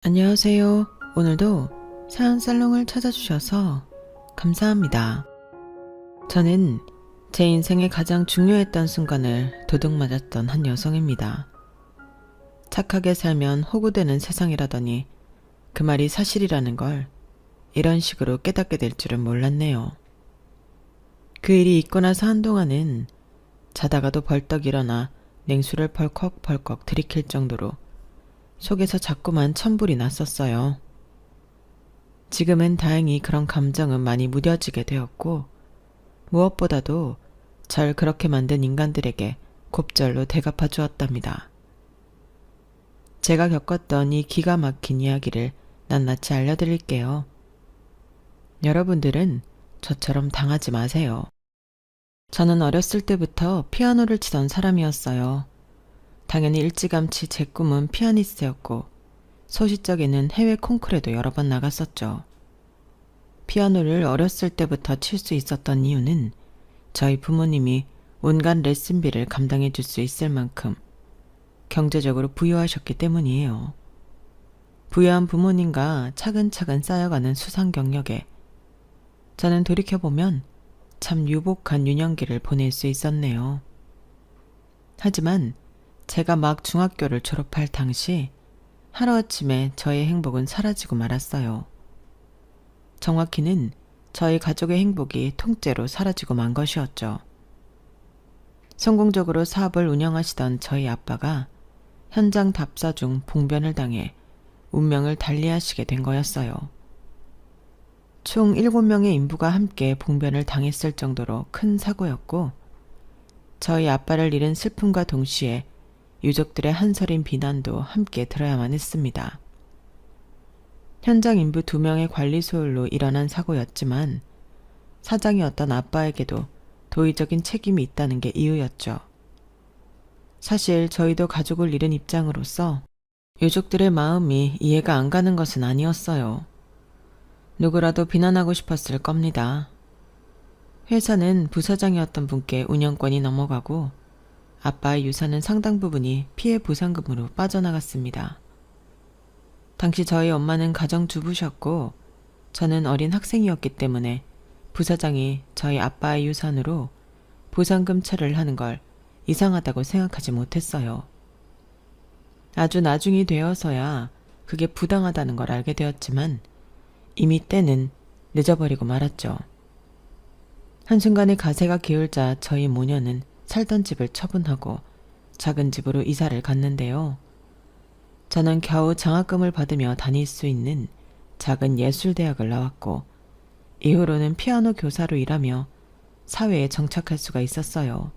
안녕하세요. 오늘도 사연 살롱을 찾아주셔서 감사합니다. 저는 제 인생에 가장 중요했던 순간을 도둑맞았던 한 여성입니다. 착하게 살면 호구되는 세상이라더니 그 말이 사실이라는 걸 이런 식으로 깨닫게 될 줄은 몰랐네요. 그 일이 있고 나서 한동안은 자다가도 벌떡 일어나 냉수를 벌컥벌컥 들이킬 정도로 속에서 자꾸만 천불이 났었어요. 지금은 다행히 그런 감정은 많이 무뎌지게 되었고 무엇보다도 절 그렇게 만든 인간들에게 곱절로 대갚아 주었답니다. 제가 겪었던 이 기가 막힌 이야기를 낱낱이 알려드릴게요. 여러분들은 저처럼 당하지 마세요. 저는 어렸을 때부터 피아노를 치던 사람이었어요. 당연히 일찌감치 제 꿈은 피아니스트였고 소시적에는 해외 콩쿠르에도 여러 번 나갔었죠. 피아노를 어렸을 때부터 칠 수 있었던 이유는 저희 부모님이 온갖 레슨비를 감당해 줄 수 있을 만큼 경제적으로 부유하셨기 때문이에요. 부유한 부모님과 차근차근 쌓여가는 수상 경력에 저는 돌이켜보면 참 유복한 유년기를 보낼 수 있었네요. 하지만 제가 막 중학교를 졸업할 당시 하루아침에 저의 행복은 사라지고 말았어요. 정확히는 저희 가족의 행복이 통째로 사라지고 만 것이었죠. 성공적으로 사업을 운영하시던 저희 아빠가 현장 답사 중 봉변을 당해 운명을 달리하시게 된 거였어요. 총 7명의 인부가 함께 봉변을 당했을 정도로 큰 사고였고 저희 아빠를 잃은 슬픔과 동시에 유족들의 한서린 비난도 함께 들어야만 했습니다. 현장 인부 2명의 관리 소홀로 일어난 사고였지만 사장이었던 아빠에게도 도의적인 책임이 있다는 게 이유였죠. 사실 저희도 가족을 잃은 입장으로서 유족들의 마음이 이해가 안 가는 것은 아니었어요. 누구라도 비난하고 싶었을 겁니다. 회사는 부사장이었던 분께 운영권이 넘어가고 아빠의 유산은 상당 부분이 피해 보상금으로 빠져나갔습니다. 당시 저희 엄마는 가정주부셨고 저는 어린 학생이었기 때문에 부사장이 저희 아빠의 유산으로 보상금 처리를 하는 걸 이상하다고 생각하지 못했어요. 아주 나중이 되어서야 그게 부당하다는 걸 알게 되었지만 이미 때는 늦어버리고 말았죠. 한순간에 가세가 기울자 저희 모녀는 살던 집을 처분하고 작은 집으로 이사를 갔는데요. 저는 겨우 장학금을 받으며 다닐 수 있는 작은 예술대학을 나왔고 이후로는 피아노 교사로 일하며 사회에 정착할 수가 있었어요.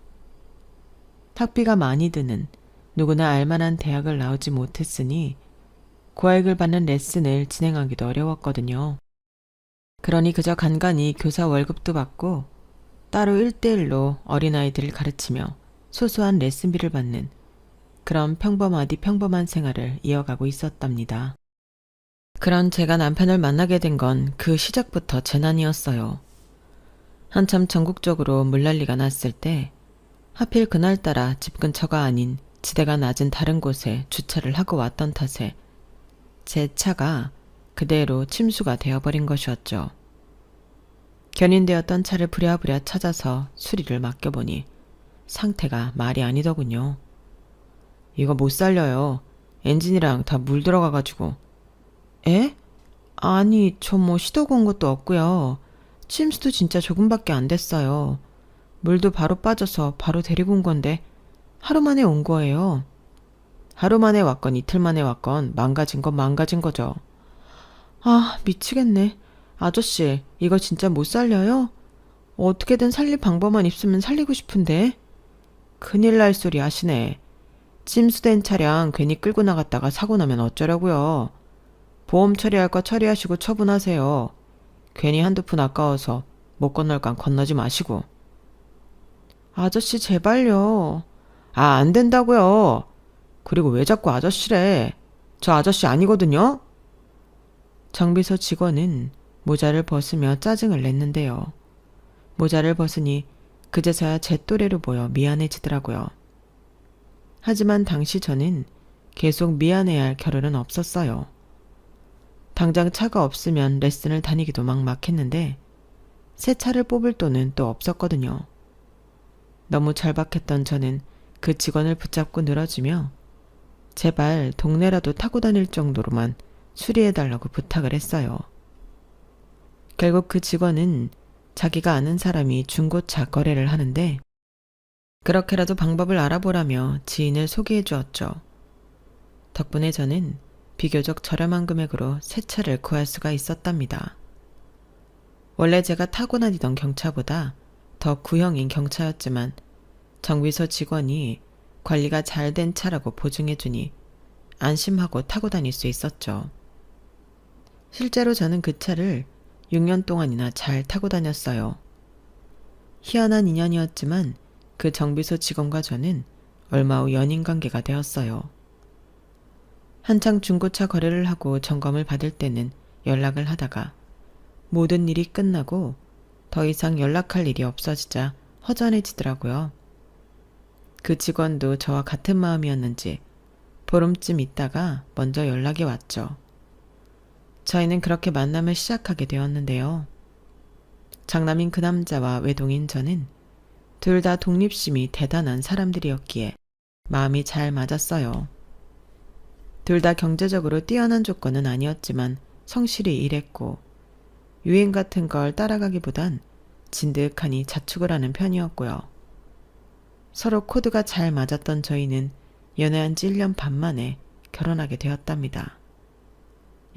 학비가 많이 드는 누구나 알만한 대학을 나오지 못했으니 고액을 받는 레슨을 진행하기도 어려웠거든요. 그러니 그저 간간히 교사 월급도 받고 따로 1대1로 어린아이들을 가르치며 소소한 레슨비를 받는 그런 평범하디 평범한 생활을 이어가고 있었답니다. 그런 제가 남편을 만나게 된 건 그 시작부터 재난이었어요. 한참 전국적으로 물난리가 났을 때 하필 그날따라 집 근처가 아닌 지대가 낮은 다른 곳에 주차를 하고 왔던 탓에 제 차가 그대로 침수가 되어버린 것이었죠. 견인되었던 차를 부랴부랴 찾아서 수리를 맡겨보니 상태가 말이 아니더군요. 이거 못 살려요. 엔진이랑 다 물 들어가가지고. 에? 아니, 저 뭐 시도고 온 것도 없고요. 침수도 진짜 조금밖에 안 됐어요. 물도 바로 빠져서 바로 데리고 온 건데 하루 만에 온 거예요. 하루 만에 왔건 이틀 만에 왔건 망가진 건 망가진 거죠. 아, 미치겠네. 아저씨, 이거 진짜 못 살려요? 어떻게든 살릴 방법만 있으면 살리고 싶은데. 큰일 날 소리 하시네. 침수된 차량 괜히 끌고 나갔다가 사고 나면 어쩌려고요. 보험 처리할 거 처리하시고 처분하세요. 괜히 한두 푼 아까워서 못 건널 간 건너지 마시고. 아저씨 제발요. 아, 안 된다고요. 그리고 왜 자꾸 아저씨래. 저 아저씨 아니거든요. 정비소 직원은 모자를 벗으며 짜증을 냈는데요. 모자를 벗으니 그제서야 제 또래로 보여 미안해지더라고요. 하지만 당시 저는 계속 미안해야 할 겨를은 없었어요. 당장 차가 없으면 레슨을 다니기도 막막했는데 새 차를 뽑을 돈은 또 없었거든요. 너무 절박했던 저는 그 직원을 붙잡고 늘어지며 제발 동네라도 타고 다닐 정도로만 수리해달라고 부탁을 했어요. 결국 그 직원은 자기가 아는 사람이 중고차 거래를 하는데 그렇게라도 방법을 알아보라며 지인을 소개해 주었죠. 덕분에 저는 비교적 저렴한 금액으로 새 차를 구할 수가 있었답니다. 원래 제가 타고 다니던 경차보다 더 구형인 경차였지만 정비소 직원이 관리가 잘 된 차라고 보증해주니 안심하고 타고 다닐 수 있었죠. 실제로 저는 그 차를 6년 동안이나 잘 타고 다녔어요. 희한한 인연이었지만 그 정비소 직원과 저는 얼마 후 연인 관계가 되었어요. 한창 중고차 거래를 하고 점검을 받을 때는 연락을 하다가 모든 일이 끝나고 더 이상 연락할 일이 없어지자 허전해지더라고요. 그 직원도 저와 같은 마음이었는지 보름쯤 있다가 먼저 연락이 왔죠. 저희는 그렇게 만남을 시작하게 되었는데요. 장남인 그 남자와 외동인 저는 둘 다 독립심이 대단한 사람들이었기에 마음이 잘 맞았어요. 둘 다 경제적으로 뛰어난 조건은 아니었지만 성실히 일했고 유행 같은 걸 따라가기보단 진득하니 자축을 하는 편이었고요. 서로 코드가 잘 맞았던 저희는 연애한 지 1년 반 만에 결혼하게 되었답니다.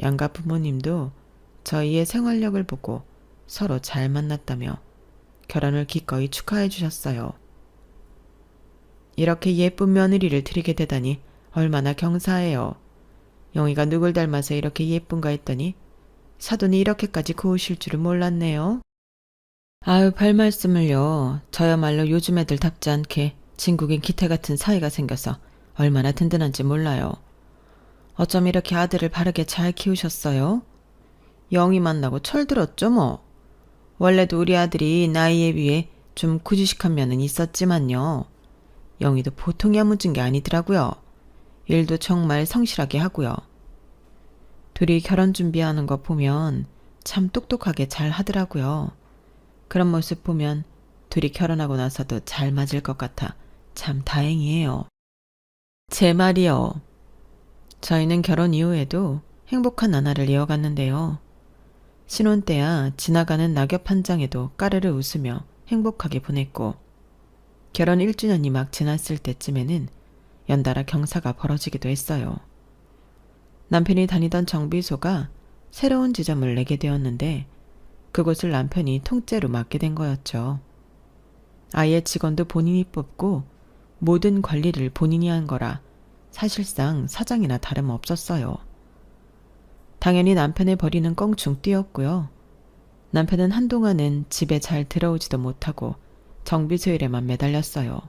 양가 부모님도 저희의 생활력을 보고 서로 잘 만났다며 결혼을 기꺼이 축하해 주셨어요. 이렇게 예쁜 며느리를 드리게 되다니 얼마나 경사해요. 영희가 누굴 닮아서 이렇게 예쁜가 했더니 사돈이 이렇게까지 고우실 줄은 몰랐네요. 아유, 별 말씀을요. 저야말로 요즘 애들답지 않게 진국인 기태 같은 사이가 생겨서 얼마나 든든한지 몰라요. 어쩜 이렇게 아들을 바르게 잘 키우셨어요? 영희 만나고 철들었죠 뭐. 원래도 우리 아들이 나이에 비해 좀 구지식한 면은 있었지만요. 영희도 보통 야무진 게 아니더라고요. 일도 정말 성실하게 하고요. 둘이 결혼 준비하는 거 보면 참 똑똑하게 잘 하더라고요. 그런 모습 보면 둘이 결혼하고 나서도 잘 맞을 것 같아 참 다행이에요. 제 말이요. 저희는 결혼 이후에도 행복한 나날을 이어갔는데요. 신혼 때야 지나가는 낙엽 한 장에도 까르르 웃으며 행복하게 보냈고 결혼 1주년이 막 지났을 때쯤에는 연달아 경사가 벌어지기도 했어요. 남편이 다니던 정비소가 새로운 지점을 내게 되었는데 그곳을 남편이 통째로 맡게 된 거였죠. 아예 직원도 본인이 뽑고 모든 관리를 본인이 한 거라 사실상 사장이나 다름없었어요. 당연히 남편의 벌이는 껑충 뛰었고요. 남편은 한동안은 집에 잘 들어오지도 못하고 정비소 일에만 매달렸어요.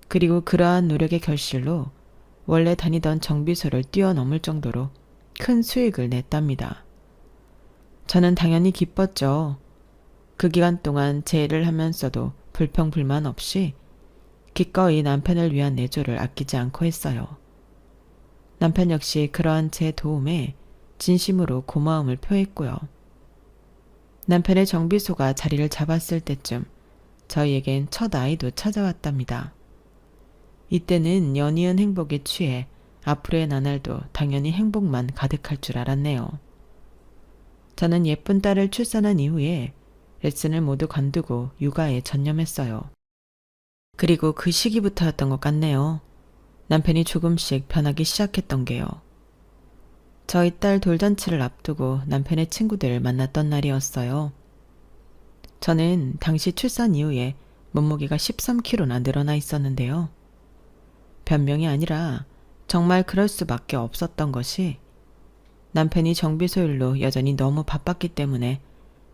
그리고 그러한 노력의 결실로 원래 다니던 정비소를 뛰어넘을 정도로 큰 수익을 냈답니다. 저는 당연히 기뻤죠. 그 기간 동안 제 일을 하면서도 불평불만 없이 기꺼이 남편을 위한 내조를 아끼지 않고 했어요. 남편 역시 그러한 제 도움에 진심으로 고마움을 표했고요. 남편의 정비소가 자리를 잡았을 때쯤 저희에겐 첫 아이도 찾아왔답니다. 이때는 연이은 행복에 취해 앞으로의 나날도 당연히 행복만 가득할 줄 알았네요. 저는 예쁜 딸을 출산한 이후에 레슨을 모두 관두고 육아에 전념했어요. 그리고 그 시기부터였던 것 같네요. 남편이 조금씩 변하기 시작했던 게요. 저희 딸 돌잔치를 앞두고 남편의 친구들을 만났던 날이었어요. 저는 당시 출산 이후에 몸무게가 13kg나 늘어나 있었는데요. 변명이 아니라 정말 그럴 수밖에 없었던 것이 남편이 정비소 일로 여전히 너무 바빴기 때문에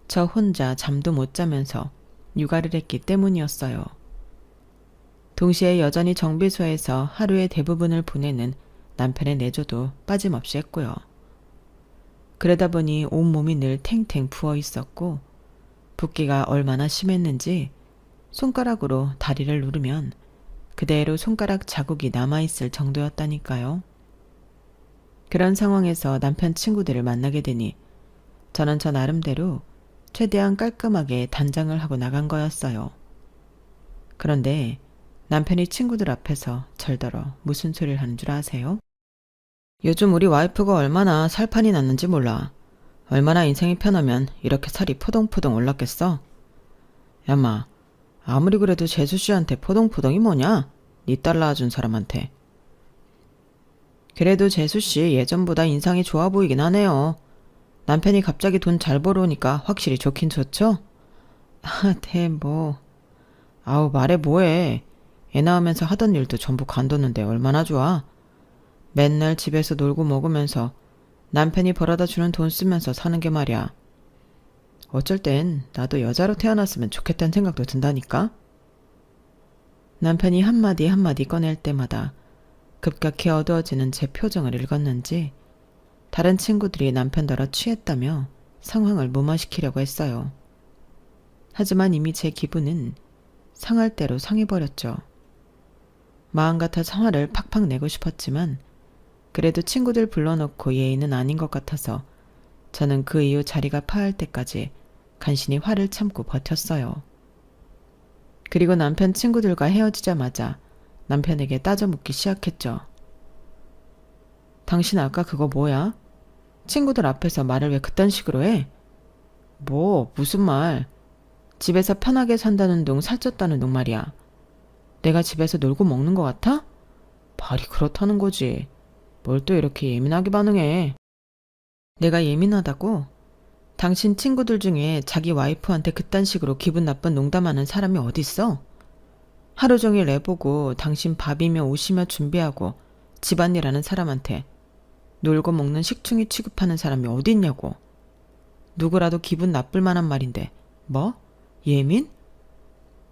저 혼자 잠도 못 자면서 육아를 했기 때문이었어요. 동시에 여전히 정비소에서 하루의 대부분을 보내는 남편의 내조도 빠짐없이 했고요. 그러다 보니 온몸이 늘 탱탱 부어 있었고 붓기가 얼마나 심했는지 손가락으로 다리를 누르면 그대로 손가락 자국이 남아있을 정도였다니까요. 그런 상황에서 남편 친구들을 만나게 되니 저는 저 나름대로 최대한 깔끔하게 단장을 하고 나간 거였어요. 그런데 남편이 친구들 앞에서 절더러 무슨 소리를 하는 줄 아세요? 요즘 우리 와이프가 얼마나 살판이 났는지 몰라. 얼마나 인생이 편하면 이렇게 살이 포동포동 올랐겠어? 야마, 아무리 그래도 재수 씨한테 포동포동이 뭐냐? 니 딸 낳아준 사람한테. 그래도 재수 씨 예전보다 인상이 좋아 보이긴 하네요. 남편이 갑자기 돈 잘 벌어오니까 확실히 좋긴 좋죠? 뭐. 아우 말해 뭐해. 애 낳으면서 하던 일도 전부 관뒀는데 얼마나 좋아. 맨날 집에서 놀고 먹으면서 남편이 벌어다 주는 돈 쓰면서 사는 게 말이야. 어쩔 땐 나도 여자로 태어났으면 좋겠다는 생각도 든다니까. 남편이 한마디 한마디 꺼낼 때마다 급격히 어두워지는 제 표정을 읽었는지 다른 친구들이 남편더러 취했다며 상황을 무마시키려고 했어요. 하지만 이미 제 기분은 상할 대로 상해버렸죠. 마음 같아 화를 팍팍 내고 싶었지만 그래도 친구들 불러놓고 예의는 아닌 것 같아서 저는 그 이후 자리가 파할 때까지 간신히 화를 참고 버텼어요. 그리고 남편 친구들과 헤어지자마자 남편에게 따져 묻기 시작했죠. 당신 아까 그거 뭐야? 친구들 앞에서 말을 왜 그딴 식으로 해? 무슨 말? 집에서 편하게 산다는 둥 살쪘다는 둥 말이야. 내가 집에서 놀고 먹는 것 같아? 말이 그렇다는 거지. 뭘 또 이렇게 예민하게 반응해. 내가 예민하다고? 당신 친구들 중에 자기 와이프한테 그딴 식으로 기분 나쁜 농담하는 사람이 어딨어? 하루 종일 애보고 당신 밥이며 옷이며 준비하고 집안일하는 사람한테 놀고 먹는 식충이 취급하는 사람이 어딨냐고. 누구라도 기분 나쁠 만한 말인데 뭐? 예민?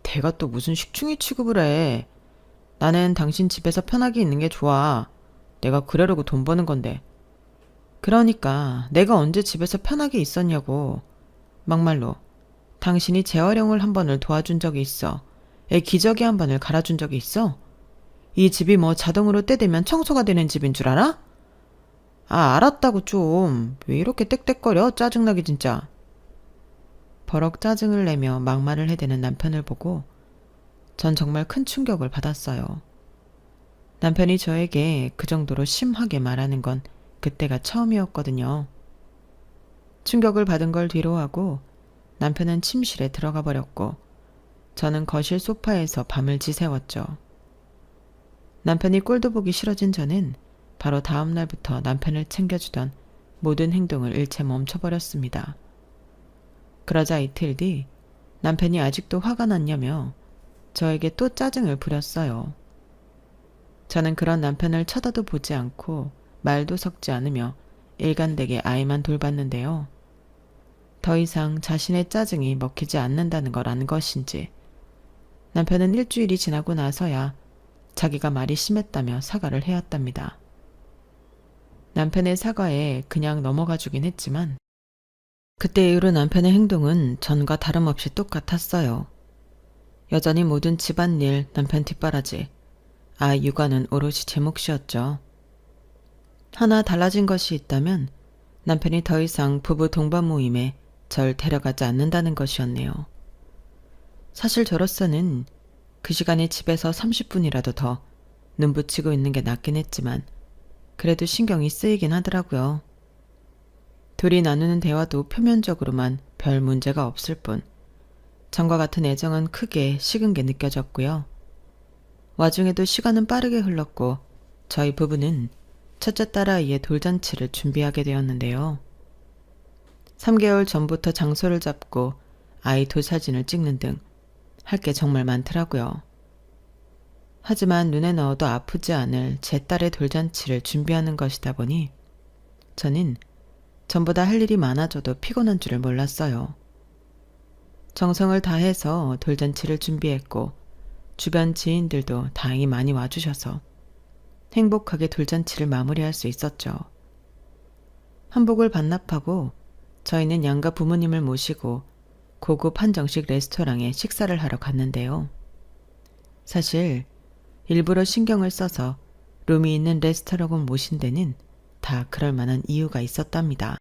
걔가 또 무슨 식충이 취급을 해. 나는 당신 집에서 편하게 있는 게 좋아. 내가 그러려고 돈 버는 건데. 그러니까 내가 언제 집에서 편하게 있었냐고. 막말로 당신이 재활용을 한 번을 도와준 적이 있어. 애 기저귀 한 번을 갈아준 적이 있어. 이 집이 뭐 자동으로 때 되면 청소가 되는 집인 줄 알아? 알았다고 좀. 왜 이렇게 떽떽거려? 짜증나게 진짜. 버럭 짜증을 내며 막말을 해대는 남편을 보고 전 정말 큰 충격을 받았어요. 남편이 저에게 그 정도로 심하게 말하는 건 그때가 처음이었거든요. 충격을 받은 걸 뒤로하고 남편은 침실에 들어가 버렸고 저는 거실 소파에서 밤을 지새웠죠. 남편이 꼴도 보기 싫어진 저는 바로 다음 날부터 남편을 챙겨주던 모든 행동을 일체 멈춰버렸습니다. 그러자 이틀 뒤 남편이 아직도 화가 났냐며 저에게 또 짜증을 부렸어요. 저는 그런 남편을 쳐다도 보지 않고 말도 섞지 않으며 일관되게 아이만 돌봤는데요. 더 이상 자신의 짜증이 먹히지 않는다는 걸 안 것인지 남편은 일주일이 지나고 나서야 자기가 말이 심했다며 사과를 해왔답니다. 남편의 사과에 그냥 넘어가 주긴 했지만 그때 이후로 남편의 행동은 전과 다름없이 똑같았어요. 여전히 모든 집안일 남편 뒷바라지, 아이 육아는 오롯이 제 몫이었죠. 하나 달라진 것이 있다면 남편이 더 이상 부부 동반 모임에 절 데려가지 않는다는 것이었네요. 사실 저로서는 그 시간에 집에서 30분이라도 더 눈 붙이고 있는 게 낫긴 했지만 그래도 신경이 쓰이긴 하더라고요. 둘이 나누는 대화도 표면적으로만 별 문제가 없을 뿐 전과 같은 애정은 크게 식은 게 느껴졌고요. 와중에도 시간은 빠르게 흘렀고 저희 부부는 첫째 딸아이의 돌잔치를 준비하게 되었는데요. 3개월 전부터 장소를 잡고 아이 돌사진을 찍는 등 할 게 정말 많더라고요. 하지만 눈에 넣어도 아프지 않을 제 딸의 돌잔치를 준비하는 것이다 보니 저는 전보다 할 일이 많아져도 피곤한 줄을 몰랐어요. 정성을 다해서 돌잔치를 준비했고 주변 지인들도 다행히 많이 와주셔서 행복하게 돌잔치를 마무리할 수 있었죠. 한복을 반납하고 저희는 양가 부모님을 모시고 고급 한정식 레스토랑에 식사를 하러 갔는데요. 사실 일부러 신경을 써서 룸이 있는 레스토랑을 모신 데는 다 그럴 만한 이유가 있었답니다.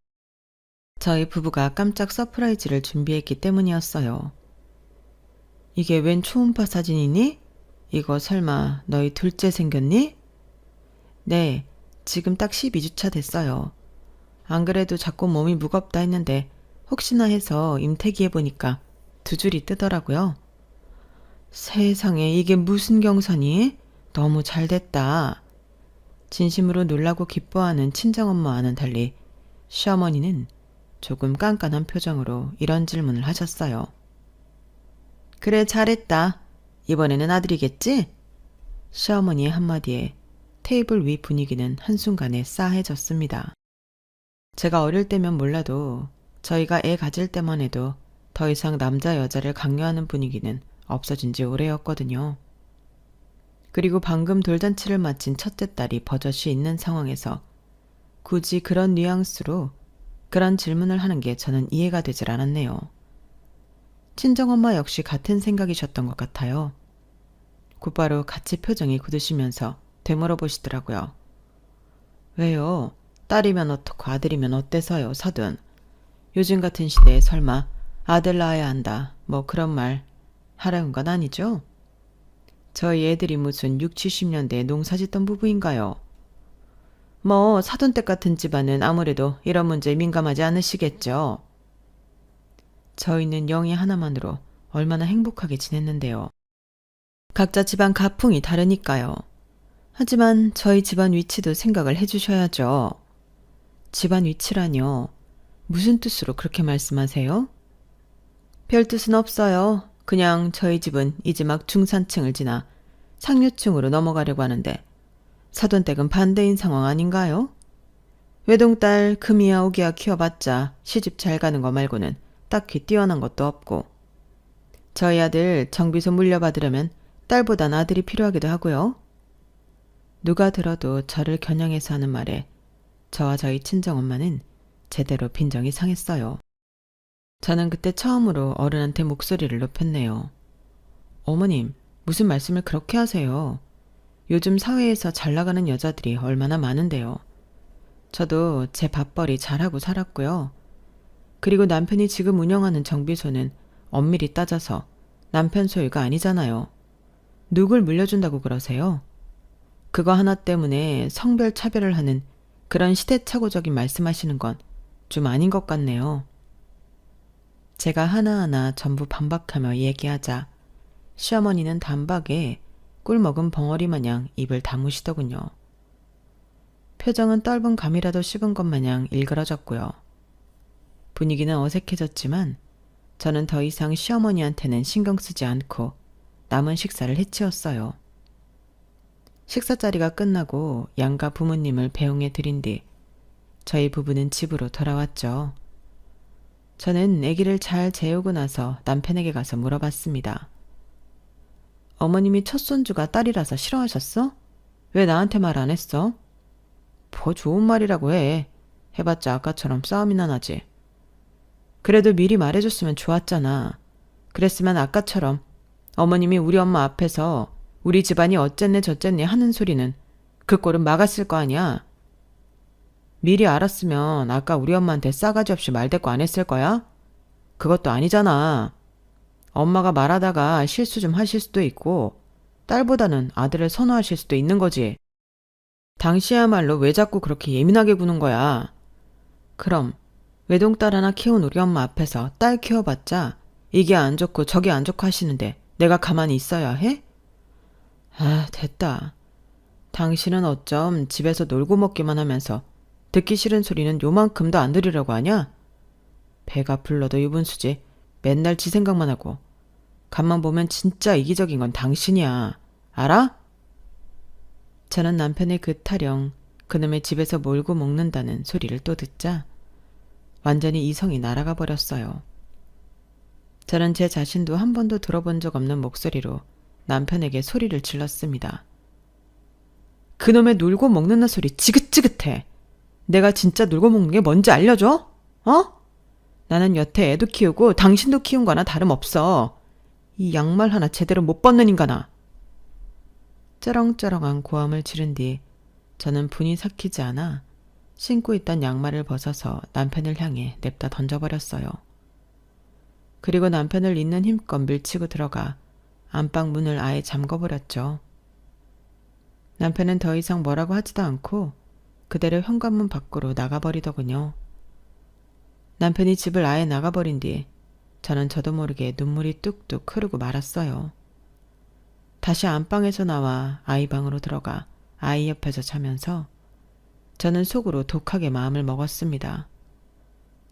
저희 부부가 깜짝 서프라이즈를 준비했기 때문이었어요. 이게 웬 초음파 사진이니? 이거 설마 너희 둘째 생겼니? 네, 지금 딱 12주차 됐어요. 안 그래도 자꾸 몸이 무겁다 했는데 혹시나 해서 임태기해보니까 2줄이 뜨더라고요. 세상에 이게 무슨 경사니? 너무 잘 됐다. 진심으로 놀라고 기뻐하는 친정엄마와는 달리 시어머니는 조금 깐깐한 표정으로 이런 질문을 하셨어요. 그래, 잘했다. 이번에는 아들이겠지? 시어머니의 한마디에 테이블 위 분위기는 한순간에 싸해졌습니다. 제가 어릴 때면 몰라도 저희가 애 가질 때만 해도 더 이상 남자 여자를 강요하는 분위기는 없어진 지 오래였거든요. 그리고 방금 돌잔치를 마친 첫째 딸이 버젓이 있는 상황에서 굳이 그런 뉘앙스로 그런 질문을 하는 게 저는 이해가 되질 않았네요. 친정엄마 역시 같은 생각이셨던 것 같아요. 곧바로 같이 표정이 굳으시면서 되물어 보시더라고요. 왜요? 딸이면 어떻고 아들이면 어때서요, 사돈? 요즘 같은 시대에 설마 아들 낳아야 한다, 뭐 그런 말 하라는 건 아니죠? 저희 애들이 무슨 6, 70년대에 농사 짓던 부부인가요? 뭐 사돈댁 같은 집안은 아무래도 이런 문제에 민감하지 않으시겠죠. 저희는 영희 하나만으로 얼마나 행복하게 지냈는데요. 각자 집안 가풍이 다르니까요. 하지만 저희 집안 위치도 생각을 해주셔야죠. 집안 위치라뇨. 무슨 뜻으로 그렇게 말씀하세요? 별 뜻은 없어요. 그냥 저희 집은 이제 막 중산층을 지나 상류층으로 넘어가려고 하는데 사돈댁은 반대인 상황 아닌가요? 외동딸 금이야 오기야 키워봤자 시집 잘 가는 거 말고는 딱히 뛰어난 것도 없고 저희 아들 정비소 물려받으려면 딸보단 아들이 필요하기도 하고요. 누가 들어도 저를 겨냥해서 하는 말에 저와 저희 친정엄마는 제대로 빈정이 상했어요. 저는 그때 처음으로 어른한테 목소리를 높였네요. 어머님, 무슨 말씀을 그렇게 하세요? 요즘 사회에서 잘 나가는 여자들이 얼마나 많은데요. 저도 제 밥벌이 잘하고 살았고요. 그리고 남편이 지금 운영하는 정비소는 엄밀히 따져서 남편 소유가 아니잖아요. 누굴 물려준다고 그러세요? 그거 하나 때문에 성별 차별을 하는 그런 시대착오적인 말씀하시는 건 좀 아닌 것 같네요. 제가 하나하나 전부 반박하며 얘기하자 시어머니는 단박에 꿀 먹은 벙어리 마냥 입을 다무시더군요. 표정은 떫은 감이라도 씹은 것 마냥 일그러졌고요. 분위기는 어색해졌지만 저는 더 이상 시어머니한테는 신경 쓰지 않고 남은 식사를 해치웠어요. 식사 자리가 끝나고 양가 부모님을 배웅해 드린 뒤 저희 부부는 집으로 돌아왔죠. 저는 아기를 잘 재우고 나서 남편에게 가서 물어봤습니다. 어머님이 첫 손주가 딸이라서 싫어하셨어? 왜 나한테 말 안 했어? 뭐 좋은 말이라고 해. 해봤자 아까처럼 싸움이나 나지. 그래도 미리 말해줬으면 좋았잖아. 그랬으면 아까처럼 어머님이 우리 엄마 앞에서 우리 집안이 어쨌네 저쨌네 하는 소리는 그 꼴은 막았을 거 아니야. 미리 알았으면 아까 우리 엄마한테 싸가지 없이 말대꾸 안 했을 거야? 그것도 아니잖아. 엄마가 말하다가 실수 좀 하실 수도 있고 딸보다는 아들을 선호하실 수도 있는 거지. 당시야말로 왜 자꾸 그렇게 예민하게 구는 거야. 그럼 외동딸 하나 키운 우리 엄마 앞에서 딸 키워봤자 이게 안 좋고 저게 안 좋고 하시는데 내가 가만히 있어야 해? 아, 됐다. 당신은 어쩜 집에서 놀고 먹기만 하면서 듣기 싫은 소리는 요만큼도 안 들으려고 하냐? 배가 불러도 유분수지 맨날 지 생각만 하고 간만 보면 진짜 이기적인 건 당신이야. 알아? 저는 남편의 그 타령, 그놈의 집에서 몰고 먹는다는 소리를 또 듣자 완전히 이성이 날아가 버렸어요. 저는 제 자신도 한 번도 들어본 적 없는 목소리로 남편에게 소리를 질렀습니다. 그놈의 놀고 먹는다 소리 지긋지긋해. 내가 진짜 놀고 먹는 게 뭔지 알려줘? 어? 나는 여태 애도 키우고 당신도 키운 거나 다름없어. 이 양말 하나 제대로 못 벗는 인간아. 쩌렁쩌렁한 고함을 지른 뒤 저는 분이 삭히지 않아 신고 있던 양말을 벗어서 남편을 향해 냅다 던져버렸어요. 그리고 남편을 있는 힘껏 밀치고 들어가 안방 문을 아예 잠궈버렸죠. 남편은 더 이상 뭐라고 하지도 않고 그대로 현관문 밖으로 나가버리더군요. 남편이 집을 아예 나가버린 뒤 저는 저도 모르게 눈물이 뚝뚝 흐르고 말았어요. 다시 안방에서 나와 아이 방으로 들어가 아이 옆에서 자면서 저는 속으로 독하게 마음을 먹었습니다.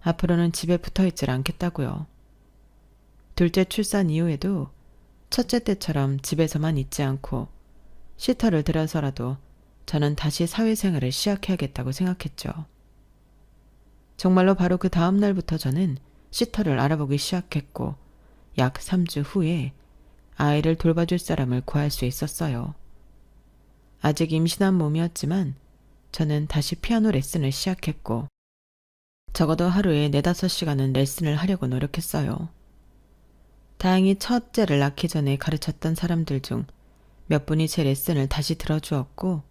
앞으로는 집에 붙어있질 않겠다고요. 둘째 출산 이후에도 첫째 때처럼 집에서만 있지 않고 쉼터를 들여서라도 저는 다시 사회생활을 시작해야겠다고 생각했죠. 정말로 바로 그 다음 날부터 저는 쉼터를 알아보기 시작했고 약 3주 후에 아이를 돌봐줄 사람을 구할 수 있었어요. 아직 임신한 몸이었지만 저는 다시 피아노 레슨을 시작했고 적어도 하루에 4-5시간은 레슨을 하려고 노력했어요. 다행히 첫째를 낳기 전에 가르쳤던 사람들 중 몇 분이 제 레슨을 다시 들어주었고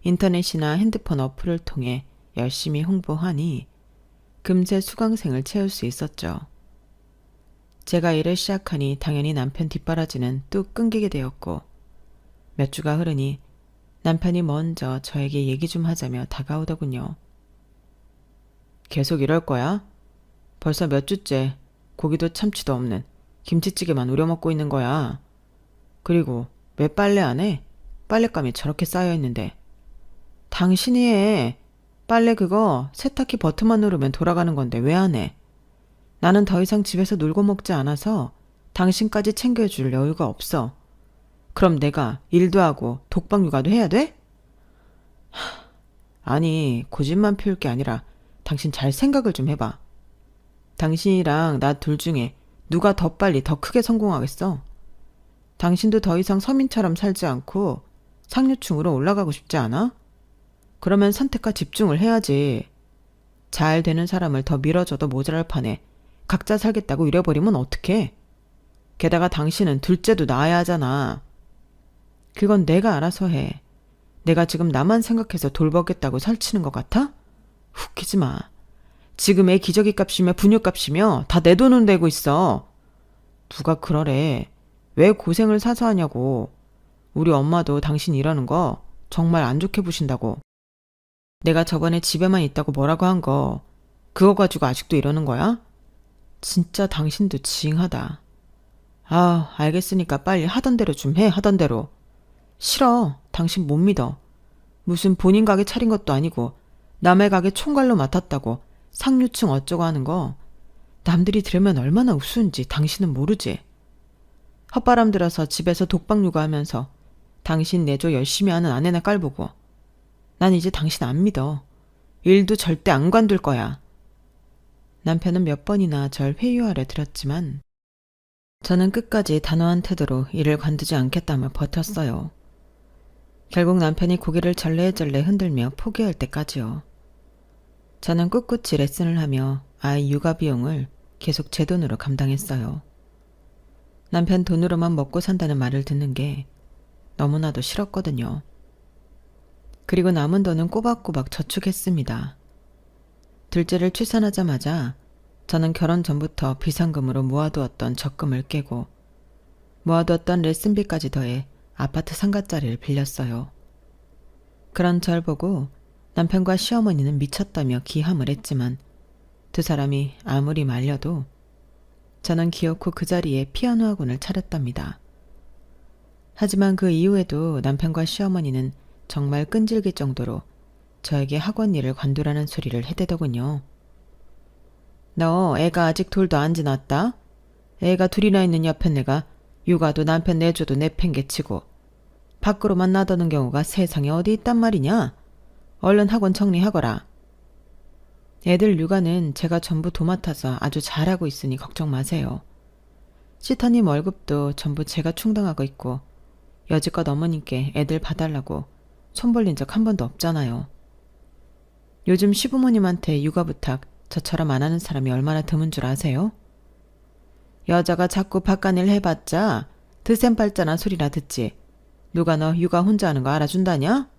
인터넷이나 핸드폰 어플을 통해 열심히 홍보하니 금세 수강생을 채울 수 있었죠. 제가 일을 시작하니 당연히 남편 뒷바라지는 뚝 끊기게 되었고 몇 주가 흐르니 남편이 먼저 저에게 얘기 좀 하자며 다가오더군요. 계속 이럴 거야? 벌써 몇 주째 고기도 참치도 없는 김치찌개만 우려 먹고 있는 거야. 그리고 왜 빨래 안 해? 빨랫감이 저렇게 쌓여있는데. 당신이 해. 빨래 그거 세탁기 버튼만 누르면 돌아가는 건데 왜 안 해? 나는 더 이상 집에서 놀고 먹지 않아서 당신까지 챙겨줄 여유가 없어. 그럼 내가 일도 하고 독박 육아도 해야 돼? 아니, 고집만 피울 게 아니라 당신 잘 생각을 좀 해봐. 당신이랑 나 둘 중에 누가 더 빨리 더 크게 성공하겠어? 당신도 더 이상 서민처럼 살지 않고 상류층으로 올라가고 싶지 않아? 그러면 선택과 집중을 해야지. 잘 되는 사람을 더 밀어줘도 모자랄 판에 각자 살겠다고 이래버리면 어떡해? 게다가 당신은 둘째도 낳아야 하잖아. 그건 내가 알아서 해. 내가 지금 나만 생각해서 돌보겠다고 설치는 것 같아? 웃기지 마. 지금 애 기저귀 값이며 분유 값이며 다 내 돈은 내고 있어. 누가 그러래. 왜 고생을 사서 하냐고. 우리 엄마도 당신 이러는 거 정말 안 좋게 보신다고. 내가 저번에 집에만 있다고 뭐라고 한 거 그거 가지고 아직도 이러는 거야? 진짜 당신도 징하다. 아, 알겠으니까 빨리 하던 대로 좀 해. 하던 대로. 싫어. 당신 못 믿어. 무슨 본인 가게 차린 것도 아니고 남의 가게 총괄로 맡았다고 상류층 어쩌고 하는 거 남들이 들으면 얼마나 우스운지 당신은 모르지. 헛바람 들어서 집에서 독박 육아하면서 당신 내조 열심히 하는 아내나 깔보고 난 이제 당신 안 믿어. 일도 절대 안 관둘 거야. 남편은 몇 번이나 절 회유하려 들었지만 저는 끝까지 단호한 태도로 일을 관두지 않겠다며 버텼어요. 결국 남편이 고개를 절레절레 흔들며 포기할 때까지요. 저는 꿋꿋이 레슨을 하며 아이 육아 비용을 계속 제 돈으로 감당했어요. 남편 돈으로만 먹고 산다는 말을 듣는 게 너무나도 싫었거든요. 그리고 남은 돈은 꼬박꼬박 저축했습니다. 둘째를 출산하자마자 저는 결혼 전부터 비상금으로 모아두었던 적금을 깨고 모아두었던 레슨비까지 더해 아파트 상가짜리를 빌렸어요. 그런 절 보고 남편과 시어머니는 미쳤다며 기함을 했지만 두 사람이 아무리 말려도 저는 기어코 그 자리에 피아노 학원을 차렸답니다. 하지만 그 이후에도 남편과 시어머니는 정말 끈질길 정도로 저에게 학원 일을 관두라는 소리를 해대더군요. 너 애가 아직 돌도 안 지났다? 애가 둘이나 있는 옆에 내가 육아도 남편 내줘도 내팽개치고 밖으로만 나더는 경우가 세상에 어디 있단 말이냐? 얼른 학원 정리하거라. 애들 육아는 제가 전부 도맡아서 아주 잘하고 있으니 걱정 마세요. 시터님 월급도 전부 제가 충당하고 있고 여지껏 어머님께 애들 봐달라고 손 벌린 적 한 번도 없잖아요. 요즘 시부모님한테 육아 부탁 저처럼 안 하는 사람이 얼마나 드문 줄 아세요? 여자가 자꾸 바깥일 해봤자 드센 발자나 소리나 듣지. 누가 너 육아 혼자 하는 거 알아준다냐?